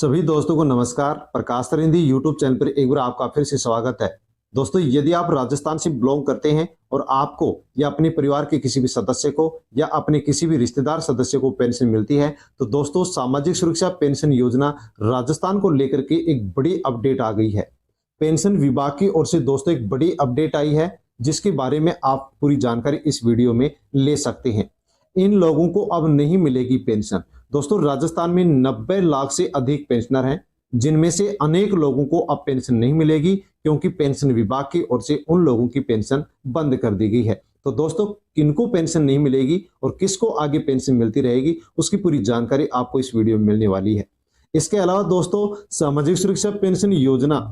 सभी दोस्तों को नमस्कार। प्रकाश तरिंदी यूट्यूब चैनल पर एक बार आपका फिर से स्वागत है। दोस्तों, यदि आप राजस्थान से बिलोंग करते हैं और आपको या अपने परिवार के किसी भी सदस्य को या अपने किसी भी रिश्तेदार सदस्य को पेंशन मिलती है, तो दोस्तों सामाजिक सुरक्षा पेंशन योजना राजस्थान को लेकर के एक बड़ी अपडेट आ गई है। पेंशन विभाग की ओर से दोस्तों एक बड़ी अपडेट आई है, जिसके बारे में आप पूरी जानकारी इस वीडियो में ले सकते हैं। इन लोगों को अब नहीं मिलेगी पेंशन। दोस्तों, राजस्थान में 90 लाख से अधिक पेंशनर हैं, जिनमें से अनेक लोगों को अब पेंशन नहीं मिलेगी, क्योंकि पेंशन विभाग की ओर से उन लोगों की पेंशन बंद कर दी गई है। तो दोस्तों, किनको पेंशन नहीं मिलेगी और किसको आगे पेंशन मिलती रहेगी, उसकी पूरी जानकारी आपको इस वीडियो में मिलने वाली है। इसके अलावा दोस्तों, सामाजिक सुरक्षा पेंशन योजना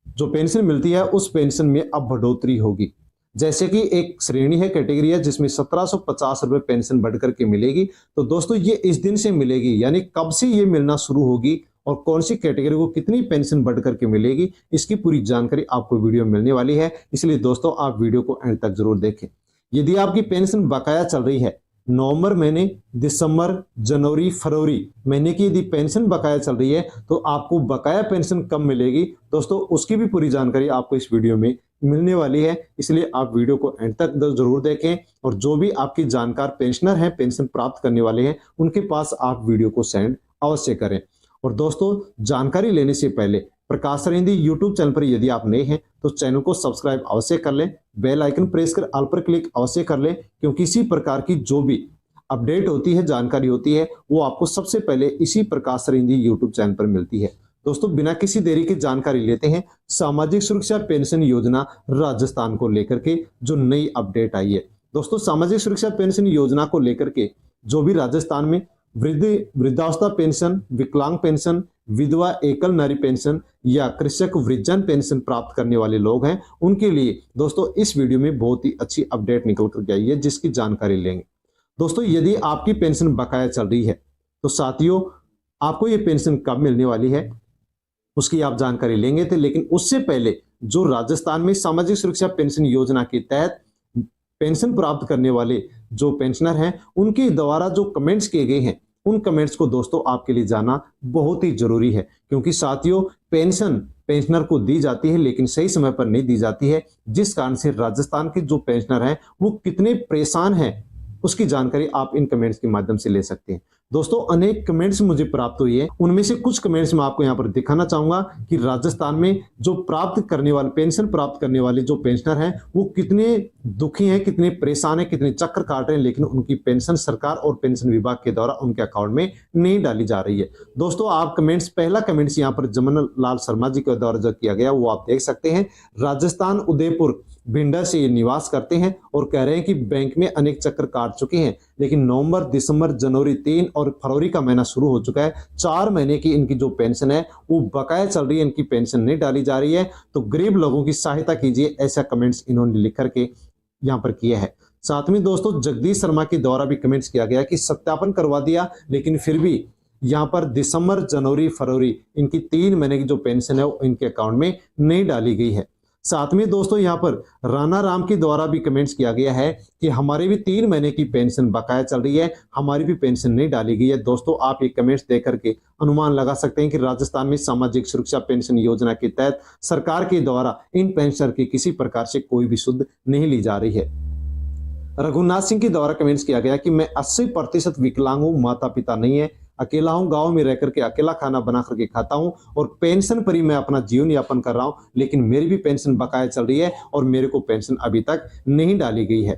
जो पेंशन मिलती है, उस पेंशन में अब बढ़ोतरी होगी। जैसे कि एक श्रेणी है, कैटेगरी है, जिसमें 1750 रुपए पेंशन बढ़कर के मिलेगी। तो दोस्तों, ये इस दिन से मिलेगी, यानी कब से ये मिलना शुरू होगी और कौन सी कैटेगरी को कितनी पेंशन बढ़कर के मिलेगी, इसकी पूरी जानकारी आपको वीडियो में मिलने वाली है। इसलिए दोस्तों, आप वीडियो को एंड तक जरूर देखें। यदि आपकी पेंशन बकाया चल रही है, नवंबर महीने, दिसंबर, जनवरी, फरवरी महीने की यदि पेंशन बकाया चल रही है, तो आपको बकाया पेंशन कब मिलेगी दोस्तों, उसकी भी पूरी जानकारी आपको इस वीडियो में मिलने वाली है। इसलिए आप वीडियो को एंड तक जरूर देखें और जो भी आपकी जानकार पेंशनर हैं, पेंशन प्राप्त करने वाले हैं, उनके पास आप वीडियो को सेंड अवश्य करें। और दोस्तों, जानकारी लेने से पहले प्रकाश तरिंदी यूट्यूब चैनल पर यदि आप नए हैं तो चैनल को सब्सक्राइब अवश्य कर लें, बेल आइकन प्रेस कर ऑल पर क्लिक अवश्य कर लें, क्योंकि इसी प्रकार की जो भी अपडेट होती है, जानकारी होती है, वो आपको सबसे पहले इसी प्रकाश तरिंदी यूट्यूब चैनल पर मिलती है। दोस्तों, बिना किसी देरी की जानकारी लेते हैं सामाजिक सुरक्षा पेंशन योजना राजस्थान को लेकर के जो नई अपडेट आई है। दोस्तों, सामाजिक सुरक्षा पेंशन योजना को लेकर के जो भी राजस्थान में वृद्धावस्था पेंशन, विकलांग पेंशन, विधवा एकल नारी पेंशन या कृषक वृद्धजन पेंशन प्राप्त करने वाले लोग हैं, उनके लिए दोस्तों इस वीडियो में बहुत ही अच्छी अपडेट निकल कर आई है, जिसकी जानकारी लेंगे। दोस्तों, यदि आपकी पेंशन बकाया चल रही है, तो साथियों आपको ये पेंशन कब मिलने वाली है उसकी आप जानकारी लेंगे थे। लेकिन उससे पहले जो राजस्थान में सामाजिक सुरक्षा पेंशन योजना के तहत पेंशन प्राप्त करने वाले जो पेंशनर हैं, उनके द्वारा जो कमेंट्स किए गए हैं, उन कमेंट्स को दोस्तों आपके लिए जाना बहुत ही जरूरी है। क्योंकि साथियों, पेंशन पेंशनर को दी जाती है, लेकिन सही समय पर नहीं दी जाती है, जिस कारण से राजस्थान के जो पेंशनर हैं वो कितने परेशान हैं, उसकी जानकारी आप इन कमेंट्स के माध्यम से ले सकते हैं। दोस्तों, अनेक कमेंट्स मुझे प्राप्त हुई है, उनमें से कुछ कमेंट्स मैं आपको यहाँ पर दिखाना चाहूंगा कि राजस्थान में जो प्राप्त करने वाले पेंशन प्राप्त करने वाले जो पेंशनर हैं, वो कितने दुखी हैं, कितने परेशान हैं, कितने चक्कर काट रहे हैं, लेकिन उनकी पेंशन सरकार और पेंशन विभाग के द्वारा उनके अकाउंट में नहीं डाली जा रही है। दोस्तों, आप कमेंट्स, पहला कमेंट्स यहाँ पर जमन लाल शर्मा जी के द्वारा जो किया गया वो आप देख सकते हैं। राजस्थान उदयपुर भिंडा से ये निवास करते हैं और कह रहे हैं कि बैंक में अनेक चक्कर काट चुके हैं, लेकिन नवंबर, दिसंबर, जनवरी 3 और फरवरी का महीना शुरू हो चुका है। 4 महीने की इनकी जो पेंशन है वो बकाया चल रही है, इनकी पेंशन नहीं डाली जा रही है। तो गरीब लोगों की सहायता कीजिए, ऐसा कमेंट्स इन्होंने लिख करके यहाँ पर किया है। साथ में दोस्तों, जगदीश शर्मा के द्वारा भी कमेंट्स किया गया कि सत्यापन करवा दिया, लेकिन फिर भी यहाँ पर दिसंबर, जनवरी, फरवरी इनकी 3 महीने की जो पेंशन है वो इनके अकाउंट में नहीं डाली गई है। साथ में दोस्तों, यहाँ पर राणा राम के द्वारा भी कमेंट्स किया गया है कि हमारे भी 3 महीने की पेंशन बकाया चल रही है, हमारी भी पेंशन नहीं डाली गई है। दोस्तों, आप ये कमेंट्स देख करके अनुमान लगा सकते हैं कि राजस्थान में सामाजिक सुरक्षा पेंशन योजना के तहत सरकार के द्वारा इन पेंशनर की किसी प्रकार से कोई भी सुध नहीं ली जा रही है। रघुनाथ सिंह के द्वारा कमेंट्स किया गया कि मैं 80% विकलांग हूँ, माता पिता नहीं है, अकेला हूं, गांव में रह करके अकेला खाना बना करके खाता हूं और पेंशन पर ही मैं अपना जीवन यापन कर रहा हूं, लेकिन मेरी भी पेंशन बकाया चल रही है और मेरे को पेंशन अभी तक नहीं डाली गई है।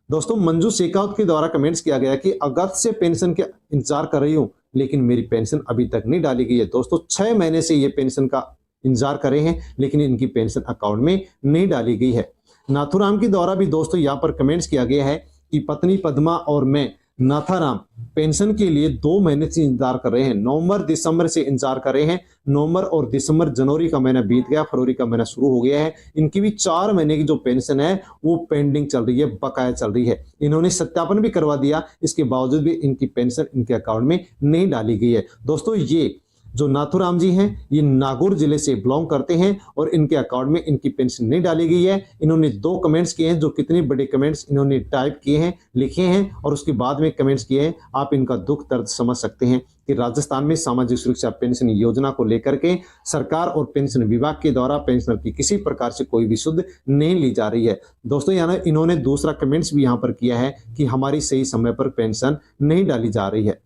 दोस्तों, मंजू शेखावत के द्वारा कमेंट्स किया गया कि अगस्त से पेंशन के इंतजार कर रही हूं, लेकिन मेरी पेंशन अभी तक नहीं डाली गई है। दोस्तों, 6 महीने से ये पेंशन का इंतजार कर रहे हैं, लेकिन इनकी पेंशन अकाउंट में नहीं डाली गई है। नाथुराम के द्वारा भी दोस्तों यहाँ पर कमेंट्स किया गया है कि पत्नी पद्मा और मैं नाथाराम पेंशन के लिए 2 महीने से इंतजार कर रहे हैं, नवंबर, दिसंबर से इंतजार कर रहे हैं। नवंबर और दिसंबर, जनवरी का महीना बीत गया, फरवरी का महीना शुरू हो गया है। इनकी भी 4 महीने की जो पेंशन है वो पेंडिंग चल रही है, बकाया चल रही है। इन्होंने सत्यापन भी करवा दिया, इसके बावजूद भी इनकी पेंशन इनके अकाउंट में नहीं डाली गई है। दोस्तों, ये जो नाथुराम जी हैं, ये नागौर जिले से बिलोंग करते हैं और इनके अकाउंट में इनकी पेंशन नहीं डाली गई है। इन्होंने 2 कमेंट्स किए हैं, जो कितने बड़े कमेंट्स इन्होंने टाइप किए हैं, लिखे हैं और उसके बाद में कमेंट्स किए हैं। आप इनका दुख दर्द समझ सकते हैं कि राजस्थान में सामाजिक सुरक्षा पेंशन योजना को लेकर के सरकार और पेंशन विभाग के द्वारा पेंशनर की किसी प्रकार से कोई भी सुध नहीं ली जा रही है। दोस्तों इन्होंने दूसरा कमेंट्स भी यहाँ पर किया है कि हमारी सही समय पर पेंशन नहीं डाली जा रही है।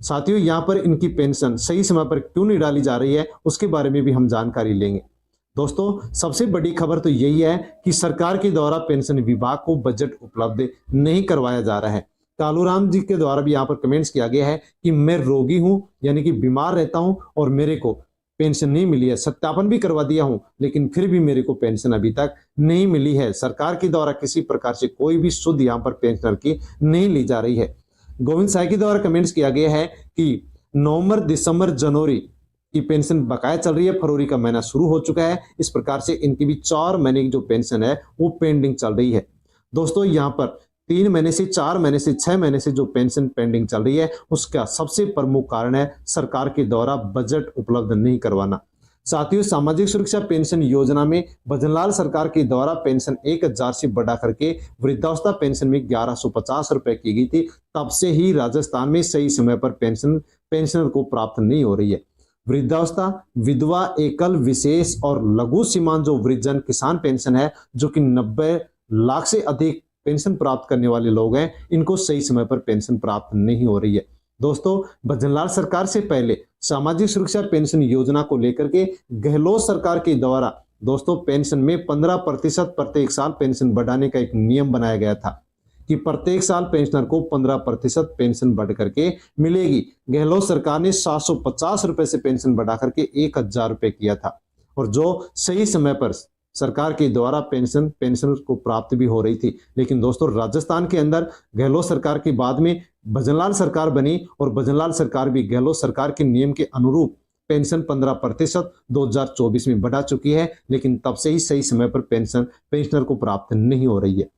साथियों, यहाँ पर इनकी पेंशन सही समय पर क्यों नहीं डाली जा रही है उसके बारे में भी हम जानकारी लेंगे। दोस्तों, सबसे बड़ी खबर तो यही है कि सरकार के द्वारा पेंशन विभाग को बजट उपलब्ध नहीं करवाया जा रहा है। कालूराम जी के द्वारा भी यहाँ पर कमेंट्स किया गया है कि मैं रोगी हूं, यानी कि बीमार रहता हूं और मेरे को पेंशन नहीं मिली है, सत्यापन भी करवा दिया हूं लेकिन फिर भी मेरे को पेंशन अभी तक नहीं मिली है। सरकार के द्वारा किसी प्रकार से कोई भी सुध यहाँ पर पेंशनर की नहीं ली जा रही है। गोविंद साय के द्वारा कमेंट्स किया गया है कि नवंबर, दिसंबर, जनवरी की पेंशन बकाया चल रही है, फरवरी का महीना शुरू हो चुका है। इस प्रकार से इनकी भी 4 महीने की जो पेंशन है वो पेंडिंग चल रही है। दोस्तों, यहाँ पर 3 महीने से 4 महीने से 6 महीने से जो पेंशन पेंडिंग चल रही है उसका सबसे प्रमुख कारण है सरकार के द्वारा बजट उपलब्ध नहीं करवाना। साथियों, सामाजिक सुरक्षा पेंशन योजना में भजनलाल सरकार के द्वारा पेंशन 1000 से बढ़ा करके वृद्धावस्था पेंशन में 1150 रुपए की गई थी। तब से ही राजस्थान में सही समय पर पेंशन पेंशनर को प्राप्त नहीं हो रही है। वृद्धावस्था, विधवा, एकल, विशेष और लघु सीमांत जो वृद्धजन किसान पेंशन है, जो कि 90 लाख से अधिक पेंशन प्राप्त करने वाले लोग हैं, इनको सही समय पर पेंशन प्राप्त नहीं हो रही है। दोस्तों, भजनलाल सरकार से पहले सामाजिक सुरक्षा पेंशन योजना को लेकर के गहलोत सरकार के द्वारा दोस्तों पेंशन में 15% प्रत्येक साल पेंशन बढ़ाने का एक नियम बनाया गया था कि प्रत्येक साल पेंशनर को 15% पेंशन बढ़ करके मिलेगी। गहलोत सरकार ने 750 रुपए से पेंशन बढ़ा करके 1000 रुपए किया था और जो सही समय पर सरकार के द्वारा पेंशन को प्राप्त भी हो रही थी। लेकिन दोस्तों, राजस्थान के अंदर गहलोत सरकार के बाद में भजनलाल सरकार बनी और भजनलाल सरकार भी गहलोत सरकार के नियम के अनुरूप पेंशन 15% 2024 में बढ़ा चुकी है, लेकिन तब से ही सही समय पर पेंशन पेंशनर को प्राप्त नहीं हो रही है।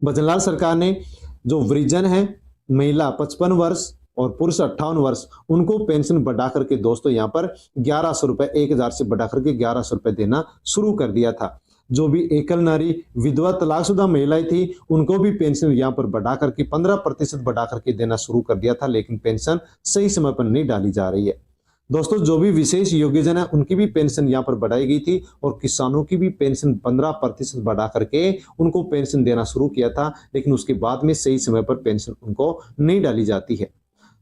भजनलाल सरकार ने जो वृद्धजन है, महिला 55 वर्ष और पुरुष 58 वर्ष, उनको पेंशन बढ़ा करके दोस्तों यहाँ पर 1100 रुपए, 1000 से बढ़ा करके 1100 रुपए देना शुरू कर दिया था। जो भी एकल नारी, विधवा, तलाकशुदा महिलाएं थी, उनको भी पेंशन यहाँ पर बढ़ा करके 15% बढ़ा करके देना शुरू कर दिया था, लेकिन पेंशन सही समय पर नहीं डाली जा रही है। दोस्तों, जो भी विशेष योग्यजन है उनकी भी पेंशन यहाँ पर बढ़ाई गई थी और किसानों की भी पेंशन 15% बढ़ा करके उनको पेंशन देना शुरू किया था, लेकिन उसके बाद में सही समय पर पेंशन उनको नहीं डाली जाती है।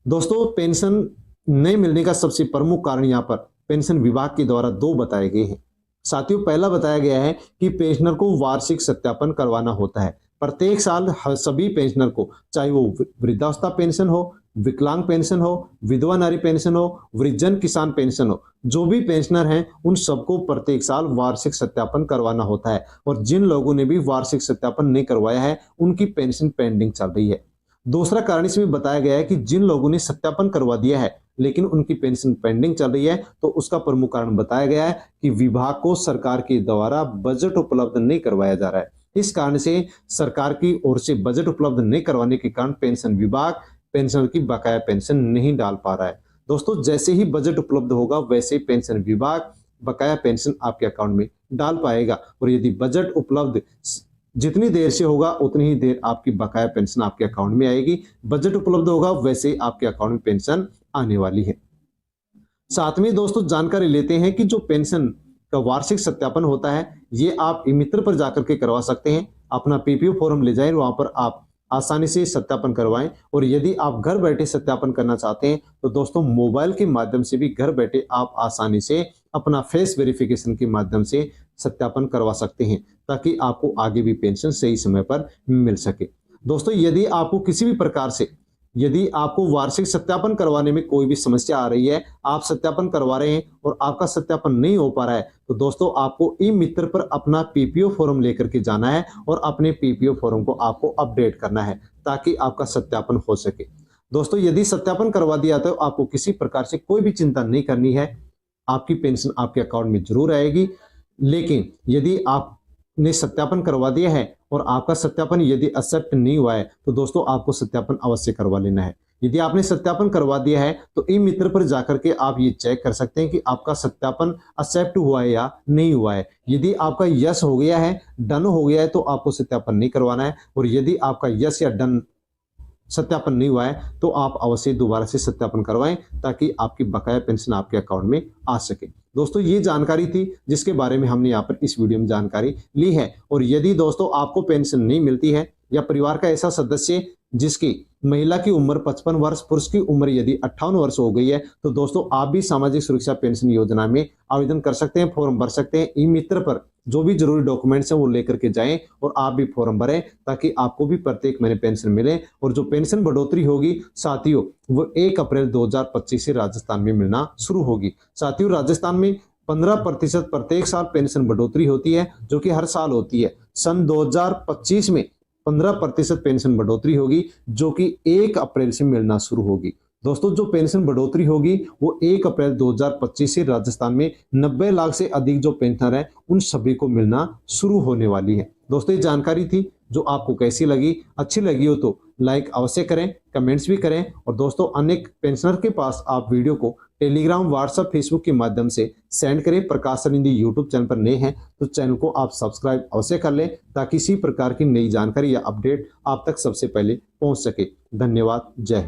दोस्तों, पेंशन नहीं मिलने का सबसे प्रमुख कारण यहाँ पर पेंशन विभाग के द्वारा 2 बताए गए हैं। साथियों, पहला बताया गया है कि पेंशनर को वार्षिक सत्यापन करवाना होता है। प्रत्येक साल सभी पेंशनर को, चाहे वो वृद्धावस्था पेंशन हो, विकलांग पेंशन हो, विधवा नारी पेंशन हो, वृद्धजन किसान पेंशन हो, जो भी पेंशनर हैं उन सबको प्रत्येक साल वार्षिक सत्यापन करवाना होता है। और जिन लोगों ने भी वार्षिक सत्यापन नहीं करवाया है उनकी पेंशन पेंडिंग चल रही है। दूसरा कारण इसमें बताया गया है कि जिन लोगों ने सत्यापन करवा दिया है लेकिन उनकी पेंशन पेंडिंग चल रही है, तो उसका प्रमुख कारण बताया गया है कि विभाग को सरकार के द्वारा बजट उपलब्ध नहीं करवाया जा रहा है। इस कारण से सरकार की ओर से बजट उपलब्ध नहीं करवाने के कारण पेंशन विभाग पेंशनर की बकाया पेंशन नहीं डाल पा रहा है। दोस्तों, जैसे ही बजट उपलब्ध होगा वैसे ही पेंशन विभाग बकाया पेंशन आपके अकाउंट में डाल पाएगा और यदि बजट उपलब्ध जितनी देर से होगा उतनी ही देर आपकी बकाया पेंशन आपके अकाउंट में आएगी। बजट उपलब्ध होगा वैसे ही आपके अकाउंट में पेंशन आने वाली है। साथ में दोस्तों, जानकारी लेते हैं कि जो पेंशन का वार्षिक सत्यापन होता है ये आप ई मित्र पर जाकर के करवा सकते हैं। अपना पीपीओ फॉर्म ले जाएं, वहां पर आप आसानी से सत्यापन करवाएं। और यदि आप घर बैठे सत्यापन करना चाहते हैं तो दोस्तों, मोबाइल के माध्यम से भी घर बैठे आप आसानी से अपना फेस वेरिफिकेशन के माध्यम से सत्यापन करवा सकते हैं, ताकि आपको आगे भी पेंशन सही समय पर मिल सके। दोस्तों, यदि आपको किसी भी प्रकार से यदि आपको वार्षिक सत्यापन करवाने में कोई भी समस्या आ रही है, आप सत्यापन करवा रहे हैं और आपका सत्यापन नहीं हो पा रहा है, तो दोस्तों आपको ई मित्र पर अपना पीपीओ फॉर्म लेकर के जाना है और अपने पीपीओ फॉर्म को आपको अपडेट करना है ताकि आपका सत्यापन हो सके। दोस्तों, यदि सत्यापन करवा दिया तो आपको किसी प्रकार से कोई भी चिंता नहीं करनी है, आपकी पेंशन आपके अकाउंट में जरूर आएगी। लेकिन यदि आपने सत्यापन करवा दिया है और आपका सत्यापन यदि एक्सेप्ट नहीं हुआ है, तो दोस्तों आपको सत्यापन अवश्य करवा लेना है। यदि आपने सत्यापन करवा दिया है तो ई मित्र पर जाकर के आप ये चेक कर सकते हैं कि आपका सत्यापन एक्सेप्ट हुआ है या नहीं हुआ है। यदि आपका यस हो गया है, डन हो गया है, तो आपको सत्यापन नहीं करवाना है। और यदि आपका यस या डन सत्यापन नहीं हुआ है तो आप अवश्य दोबारा से सत्यापन करवाएं ताकि आपकी बकाया पेंशन आपके अकाउंट में आ सके। दोस्तों ये जानकारी थी जिसके बारे में हमने यहाँ पर इस वीडियो में जानकारी ली है। और यदि दोस्तों आपको पेंशन नहीं मिलती है या परिवार का ऐसा सदस्य जिसकी महिला की उम्र 55 वर्ष, पुरुष की उम्र यदि 58 वर्ष हो गई है, तो दोस्तों आप भी सामाजिक सुरक्षा पेंशन योजना में आवेदन कर सकते हैं, फॉर्म भर सकते हैं। ई मित्र पर जो भी जरूरी डॉक्यूमेंट्स हैं वो लेकर के जाएं और आप भी फॉर्म भरें ताकि आपको भी प्रत्येक महीने पेंशन मिले। और जो पेंशन बढ़ोतरी होगी साथियों वो 1 अप्रैल 2025 से राजस्थान में मिलना शुरू होगी। साथियों राजस्थान में 15% प्रत्येक साल पेंशन बढ़ोतरी होती है जो कि हर साल होती है। सन 2025 में 15% पेंशन बढ़ोतरी होगी जो कि 1 अप्रैल से मिलना शुरू होगी। दोस्तों जो पेंशन बढ़ोतरी होगी वो 1 अप्रैल 2025 से राजस्थान में 90 लाख से अधिक जो पेंशनर हैं उन सभी को मिलना शुरू होने वाली है। दोस्तों ये जानकारी थी जो आपको कैसी लगी, अच्छी लगी हो तो लाइक अवश्य करें, कमेंट्स भी करें। और दोस्तों अनेक पेंशनर के पास आप वीडियो को टेलीग्राम, व्हाट्सएप, फेसबुक के माध्यम से सेंड करें। प्रकाश सर हिंदी यूट्यूब चैनल पर नए हैं तो चैनल को आप सब्सक्राइब अवश्य कर लें ताकि इसी प्रकार की नई जानकारी या अपडेट आप तक सबसे पहले पहुंच सके। धन्यवाद। जय हिंद।